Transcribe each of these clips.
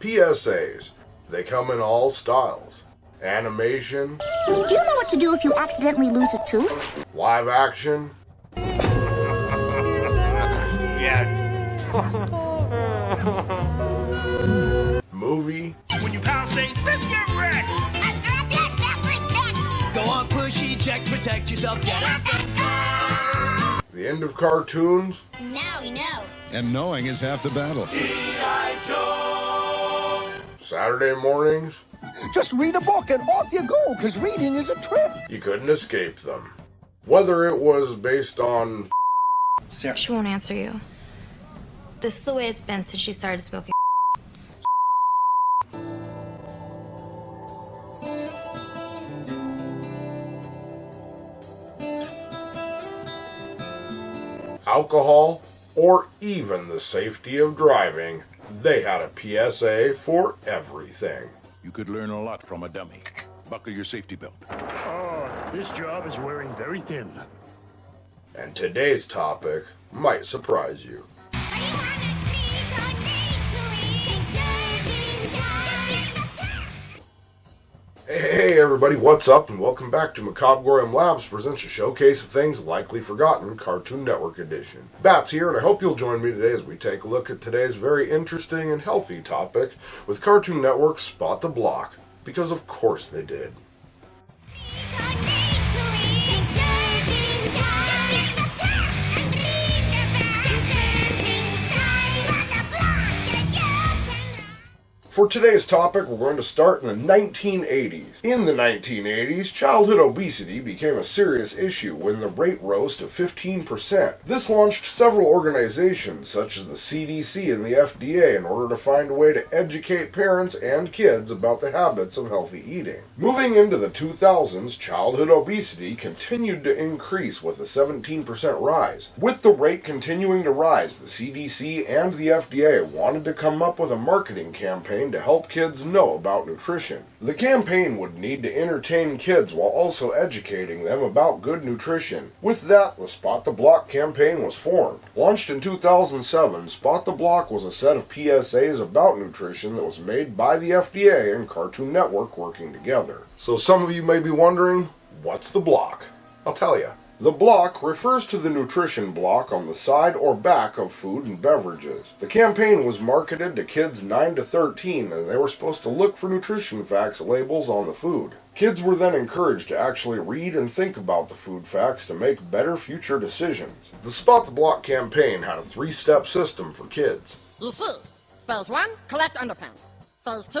PSAs. They come in all styles. Animation. Do you know what to do if you accidentally lose a tooth? Live action. Movie. When you pound, say, let's get wrecked. Strap yourself for respect. Go on, push, eject, protect yourself, get up and go. The end of cartoons. Now we know. And knowing is half the battle. Saturday mornings. Just read a book and off you go, because reading is a trip. You couldn't escape them. Whether it was based on She won't answer you. This is the way it's been since she started smoking. alcohol, or even the safety of driving, they had a PSA for everything. You could learn a lot from a dummy. Buckle your safety belt. Oh, this job is wearing very thin. And today's topic might surprise you. Hey everybody, what's up and welcome back to Macabre'Gorium Labs presents a showcase of things likely forgotten, Cartoon Network edition. Bats here, and I hope you'll join me today as we take a look at today's very interesting and healthy topic with Cartoon Network's Spot the Block, because of course they did. For today's topic, we're going to start in the 1980s. In the 1980s, childhood obesity became a serious issue when the rate rose to 15%. This launched several organizations, such as the CDC and the FDA, in order to find a way to educate parents and kids about the habits of healthy eating. Moving into the 2000s, childhood obesity continued to increase with a 17% rise. With the rate continuing to rise, the CDC and the FDA wanted to come up with a marketing campaign to help kids know about nutrition. The campaign would need to entertain kids while also educating them about good nutrition. With that, the Spot the Block campaign was formed. Launched in 2007, Spot the Block was a set of PSAs about nutrition that was made by the FDA and Cartoon Network working together. So some of you may be wondering, what's the block? I'll tell you. The block refers to the nutrition block on the side or back of food and beverages. The campaign was marketed to kids 9 to 13, and they were supposed to look for nutrition facts labels on the food. Kids were then encouraged to actually read and think about the food facts to make better future decisions. The Spot the Block campaign had a 3-step system for kids. You see, phase 1, collect underpants. Phase 2,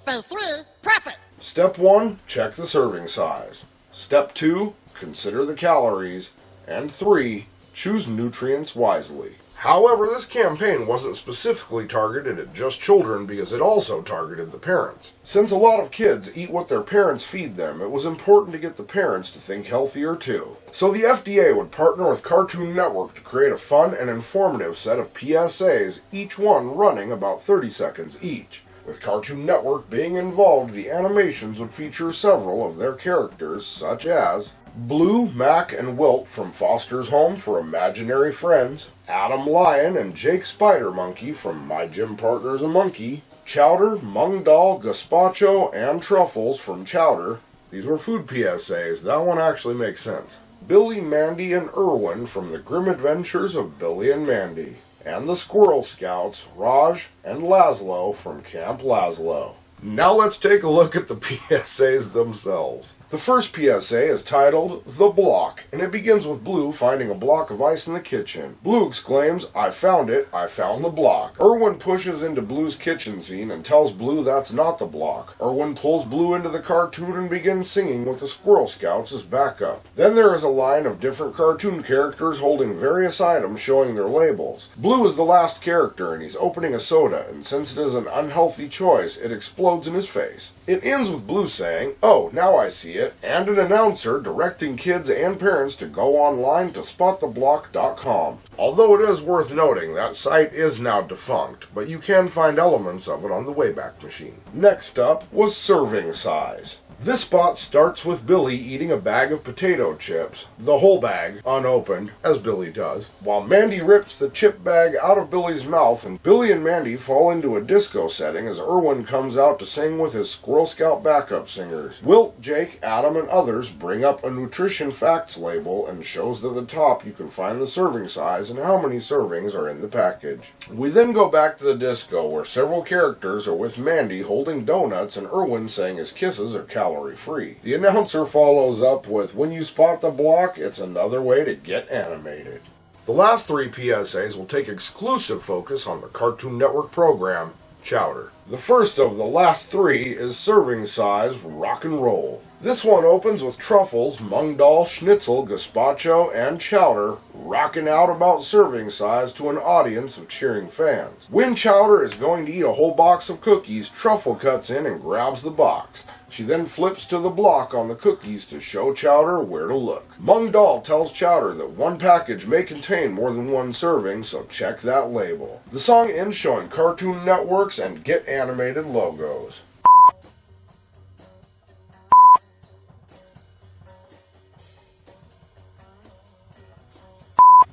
phase 3, profit. Step 1, check the serving size. Step 2, consider the calories. And 3, choose nutrients wisely. However, this campaign wasn't specifically targeted at just children because it also targeted the parents. Since a lot of kids eat what their parents feed them, it was important to get the parents to think healthier too. So the FDA would partner with Cartoon Network to create a fun and informative set of PSAs, each one running about 30 seconds each. With Cartoon Network being involved, the animations would feature several of their characters, such as Blue, Mac, and Wilt from Foster's Home for Imaginary Friends, Adam Lion and Jake Spider Monkey from My Gym Partner's a Monkey, Chowder, Mung Dal, Gazpacho, and Truffles from Chowder. These were food PSAs. That one actually makes sense. Billy, Mandy, and Irwin from The Grim Adventures of Billy and Mandy. And the Squirrel Scouts, Raj and Lazlo from Camp Lazlo. Now let's take a look at the PSAs themselves. The first PSA is titled The Block, and it begins with Blue finding a block of ice in the kitchen. Blue exclaims, "I found it, I found the block." Irwin pushes into Blue's kitchen scene and tells Blue that's not the block. Irwin pulls Blue into the cartoon and begins singing with the Squirrel Scouts as backup. Then there is a line of different cartoon characters holding various items showing their labels. Blue is the last character and he's opening a soda, and since it is an unhealthy choice, it explodes in his face. It ends with Blue saying, "Oh, now I see it," and an announcer directing kids and parents to go online to spottheblock.com. Although it is worth noting that site is now defunct, but you can find elements of it on the Wayback Machine. Next up was serving size. This spot starts with Billy eating a bag of potato chips, the whole bag, unopened, as Billy does, while Mandy rips the chip bag out of Billy's mouth, and Billy and Mandy fall into a disco setting as Irwin comes out to sing with his Squirrel Scout backup singers. Wilt, Jake, Adam, and others bring up a nutrition facts label and shows at the top you can find the serving size and how many servings are in the package. We then go back to the disco where several characters are with Mandy holding donuts and Irwin saying his kisses are calorie-free. The announcer follows up with, when you spot the block, it's another way to get animated. The last 3 PSAs will take exclusive focus on the Cartoon Network program, Chowder. The first of the last 3 is serving size rock and roll. This one opens with Truffles, Mungdahl, Schnitzel, Gazpacho, and Chowder rocking out about serving size to an audience of cheering fans. When Chowder is going to eat a whole box of cookies, Truffle cuts in and grabs the box. She then flips to the block on the cookies to show Chowder where to look. Mungdahl tells Chowder that one package may contain more than 1 serving, so check that label. The song ends showing Cartoon Network's and Get Animated logos.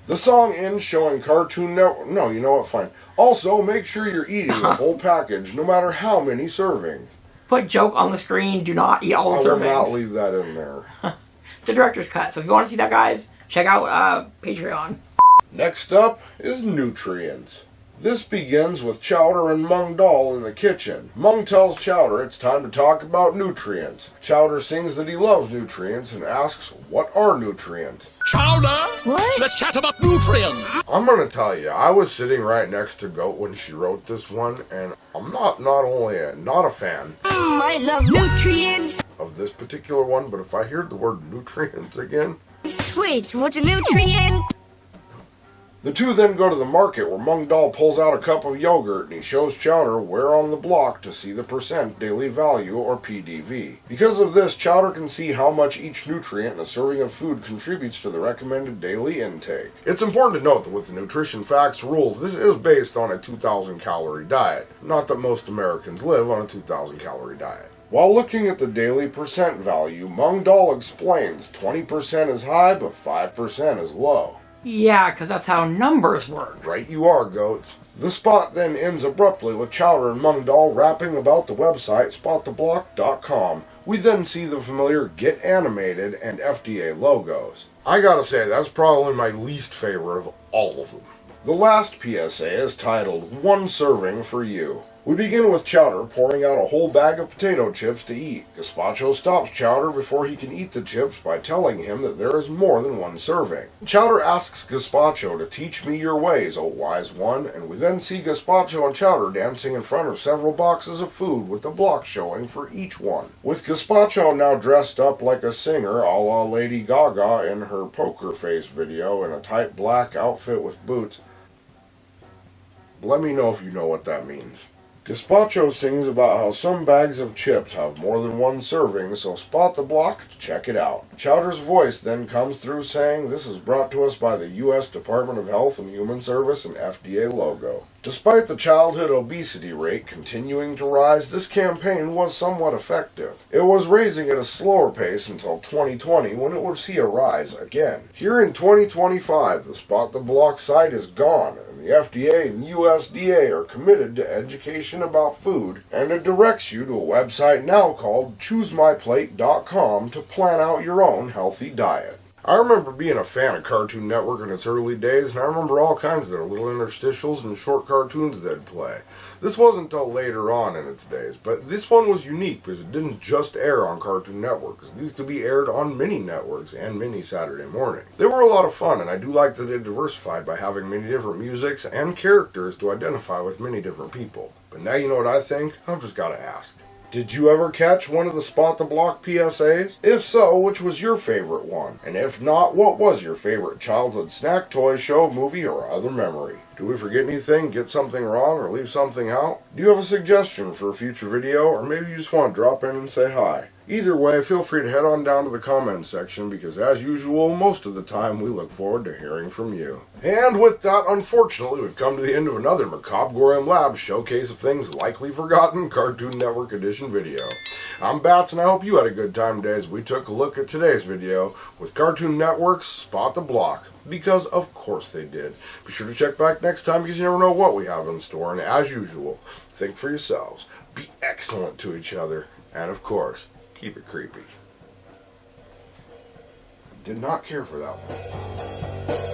The song ends showing Cartoon Network. No, you know what? Fine. Also, make sure you're eating the whole package, no matter how many servings. Put joke on the screen. Do not eat all the servings. I will not leave that in there. It's a director's cut. So if you want to see that, guys, check out Patreon. Next up is nutrients. This begins with Chowder and Mungdahl in the kitchen. Mung tells Chowder it's time to talk about nutrients. Chowder sings that he loves nutrients and asks, what are nutrients? Chowder! What? Let's chat about nutrients! I'm going to tell you, I was sitting right next to Goat when she wrote this one, and I'm not only not a fan I love nutrients. of this particular one, but if I hear the word nutrients again... Wait, what's a nutrient? The two then go to the market where Mungdahl pulls out a cup of yogurt and he shows Chowder where on the block to see the percent daily value or PDV. Because of this, Chowder can see how much each nutrient in a serving of food contributes to the recommended daily intake. It's important to note that with the nutrition facts rules, this is based on a 2,000 calorie diet. Not that most Americans live on a 2,000 calorie diet. While looking at the daily percent value, Mungdahl explains 20% is high but 5% is low. Yeah, because that's how numbers work. Right you are, Goats. The spot then ends abruptly with Chowder and Mungdahl rapping about the website spottheblock.com. We then see the familiar Get Animated and FDA logos. I gotta say, that's probably my least favorite of all of them. The last PSA is titled, One Serving for You. We begin with Chowder pouring out a whole bag of potato chips to eat. Gazpacho stops Chowder before he can eat the chips by telling him that there is more than 1 serving. Chowder asks Gazpacho to teach me your ways, O wise one, and we then see Gazpacho and Chowder dancing in front of several boxes of food with the block showing for each one. With Gazpacho now dressed up like a singer a la Lady Gaga in her poker face video in a tight black outfit with boots. Let me know if you know what that means. Gazpacho sings about how some bags of chips have more than 1 serving, so spot the block to check it out. Chowder's voice then comes through saying this is brought to us by the U.S. Department of Health and Human Service and FDA logo. Despite the childhood obesity rate continuing to rise, this campaign was somewhat effective. It was raising at a slower pace until 2020 when it would see a rise again. Here in 2025, the Spot the Block site is gone, and the FDA and USDA are committed to education about food, and it directs you to a website now called ChooseMyPlate.com to plan out your own healthy diet. I remember being a fan of Cartoon Network in its early days, and I remember all kinds of their little interstitials and short cartoons they'd play. This wasn't until later on in its days, but this one was unique because it didn't just air on Cartoon Network, because these could be aired on many networks and many Saturday morning. They were a lot of fun, and I do like that they diversified by having many different musics and characters to identify with many different people. But now you know what I think? I've just got to ask. Did you ever catch one of the Spot the Block PSAs? If so, which was your favorite one? And if not, what was your favorite childhood snack, toy, show, movie, or other memory? Do we forget anything, get something wrong, or leave something out? Do you have a suggestion for a future video, or maybe you just want to drop in and say hi? Either way, feel free to head on down to the comments section because, as usual, most of the time we look forward to hearing from you. And with that, unfortunately, we've come to the end of another Macabre'Gorium Labs showcase of things likely forgotten Cartoon Network Edition video. I'm Bats, and I hope you had a good time today as we took a look at today's video with Cartoon Network's Spot the Block, because of course they did. Be sure to check back next time because you never know what we have in store, and as usual, think for yourselves, be excellent to each other, and of course, keep it creepy. Did not care for that one.